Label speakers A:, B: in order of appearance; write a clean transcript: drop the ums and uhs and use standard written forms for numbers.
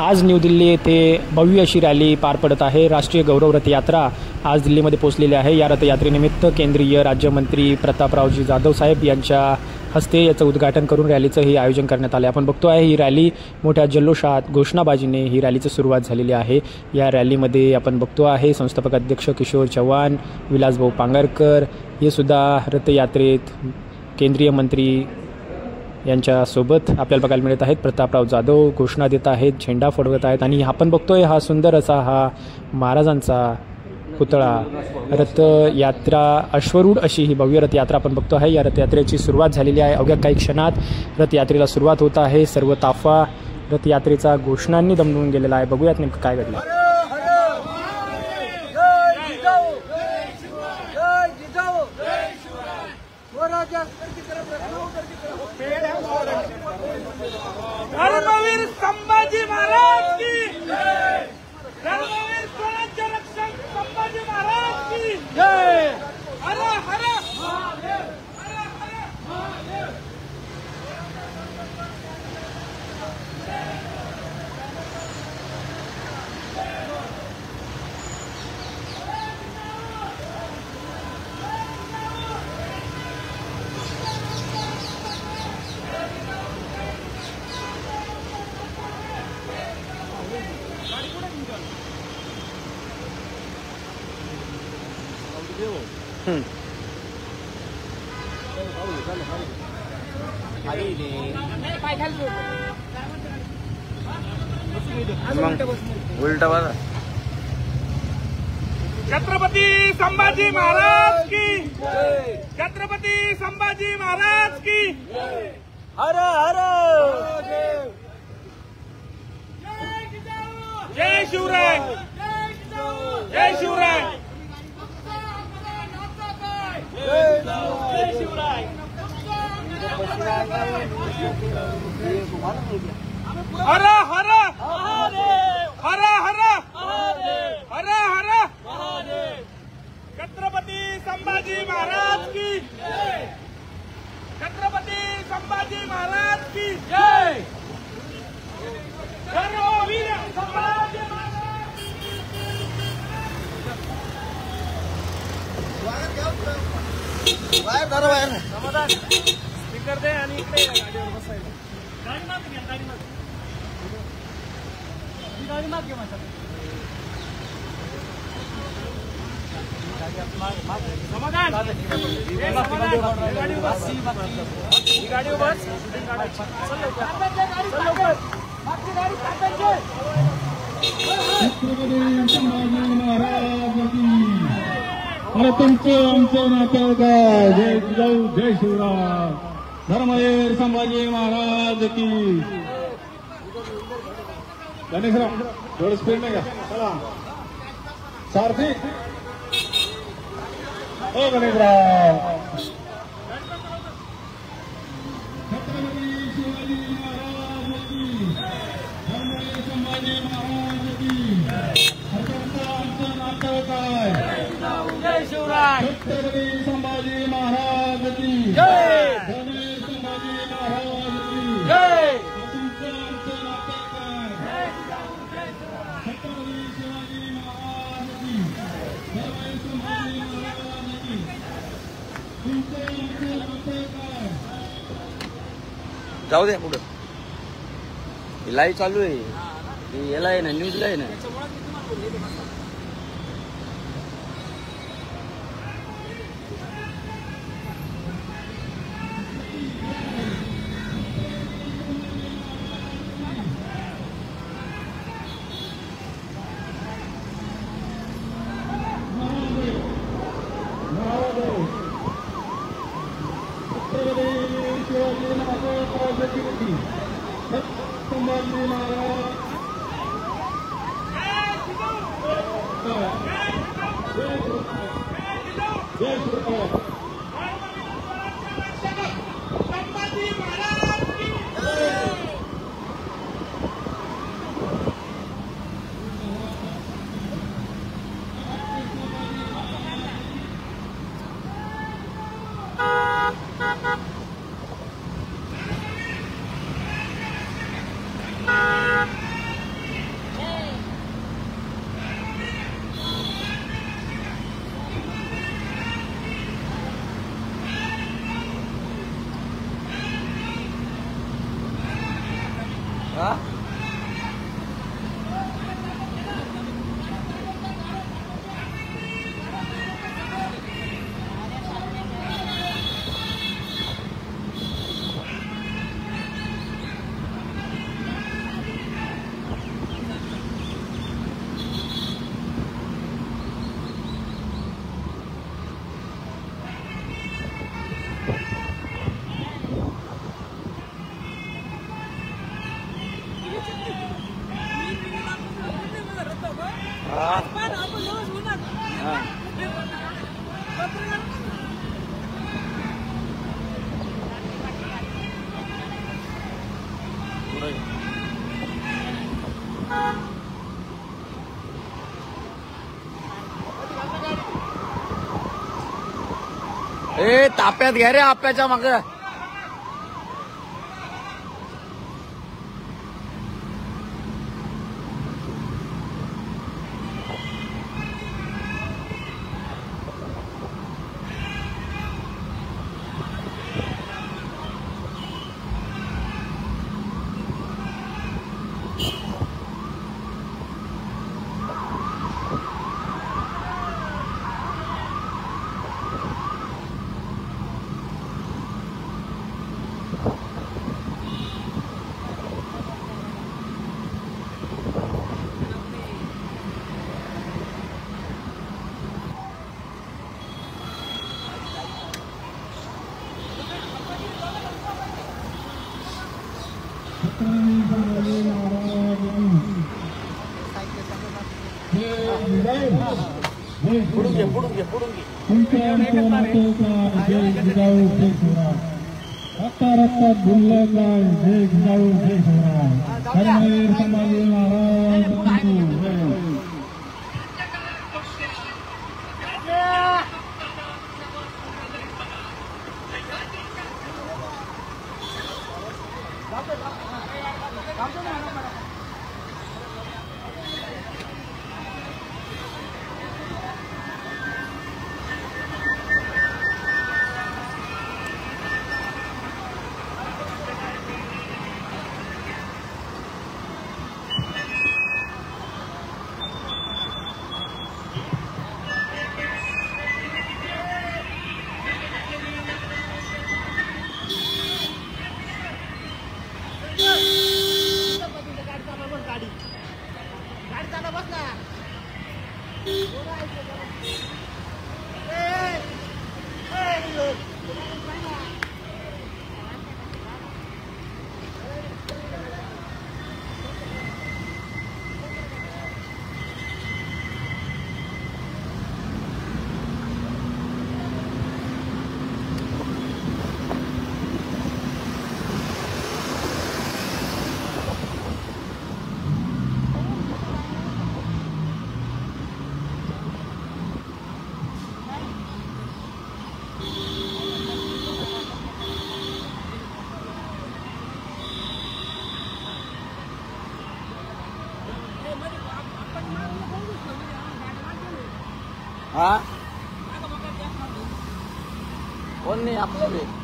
A: आज न्यू दिल्ली येथे भव्य अशी रॅली पार पडत आहे। राष्ट्रीय गौरव रथयात्रा आज दिल्लीमध्ये पोहोचलेली आहे। या रथयात्रेनिमित्त केंद्रीय राज्यमंत्री प्रतापरावजी जाधव साहेब यांच्या हस्ते याचं उद्घाटन करून रॅलीचं हे आयोजन करण्यात आले। आपण बघतो आहे ही रॅली मोठ्या जल्लोषात घोषणाबाजीने ही रॅलीची सुरुवात झालेली आहे। या रॅलीमध्ये आपण बघतो आहे संस्थापक अध्यक्ष किशोर चव्हाण, विलासभाऊ पांगरकर हे सुद्धा रथयात्रेत केंद्रीय मंत्री यांच्यासोबत आपल्याला बघायला मिळत आहेत। प्रतापराव जाधव घोषणा देत आहेत, झेंडा फडवत आहेत आणि आपण बघतोय हा सुंदर असा हा महाराजांचा पुतळा रथयात्रा अश्वरूढ अशी ही भव्य रथयात्रा आपण बघतो आहे। या रथयात्रेची सुरुवात झालेली आहे। अवघ्या काही क्षणात रथयात्रेला सुरुवात होत आहे। सर्व ताफा रथयात्रेचा घोषणांनी दमडून गेलेला आहे। बघूयात नेमकं काय घडलं।
B: धर्मवीर संभाजी महाराज की जय। धर्मवीर स्वराज्य रक्षक संभाजी महाराज की जय। हर हर महादेव, हर हर महादेव।
C: उलटा वाला।
B: छत्रपती संभाजी महाराज की जय। छत्रपती संभाजी महाराज की जय। हर हर जय शिवराय, जय शिवराय, जय शिवराय। हर हर महादेव, हर हर महादेव, हर हर महादेव। छत्रपती संभाजी महाराज की जय। छत्रपती संभाजी महाराज की जय। धर्मवीर संभाजी महाराज।
C: बाहेर धरा, बाहेर
B: समाधान स्पीकर दे आणि इकडे गाडीवर बसायला। गाडी माग घ्या, गाडी माग, गाडी माग घे माझ्या। समाधान गाडी बस, ही गाडी बस, शूटिंग काढायची। चल लवकर, चल लवकर, मागची गाडी काढायची।
D: छत्रपती संभाजी महाराज की अरे तुमचं आमचं नातं काय। जय जिजाऊ, जय शिवराय। धर्मवीर संभाजी महाराज की। गणेशराव थोडं स्पीड नाही का, चला सारथी। ओ गणेशराव। छत्रपती शिवाजी महाराज की। धर्मवीर संभाजी महाराज की। आमचं नातं काय।
B: जय शिवराय।
D: छत्रपती संभाजी महाराज की
B: जय।
D: धर्मवीर संभाजी महाराज की
B: जय।
D: तुमचं आमचं नातं काय। छत्रपती शिवाजी महाराज की। धर्मवीर संभाजी महाराज की तुमचं आमचं नातं काय।
C: जाऊ दे पुढं। लाईव्ह चालू आहे, याला आहे ना, न्यूजला आहे ना।
D: शिवाजी महाराज की संभाजी महाराज। जय शिवराय।
B: संभाजी महाराज की
C: ए ताप्यात घ्या रे आप्याच्या माग पुढून घे पुढून घे पुढून घे
D: रक्तात भुलला जय जिजाऊ जय शिवराय धर्मवीर संभाजी महाराज
C: हा कोण नाही आपलं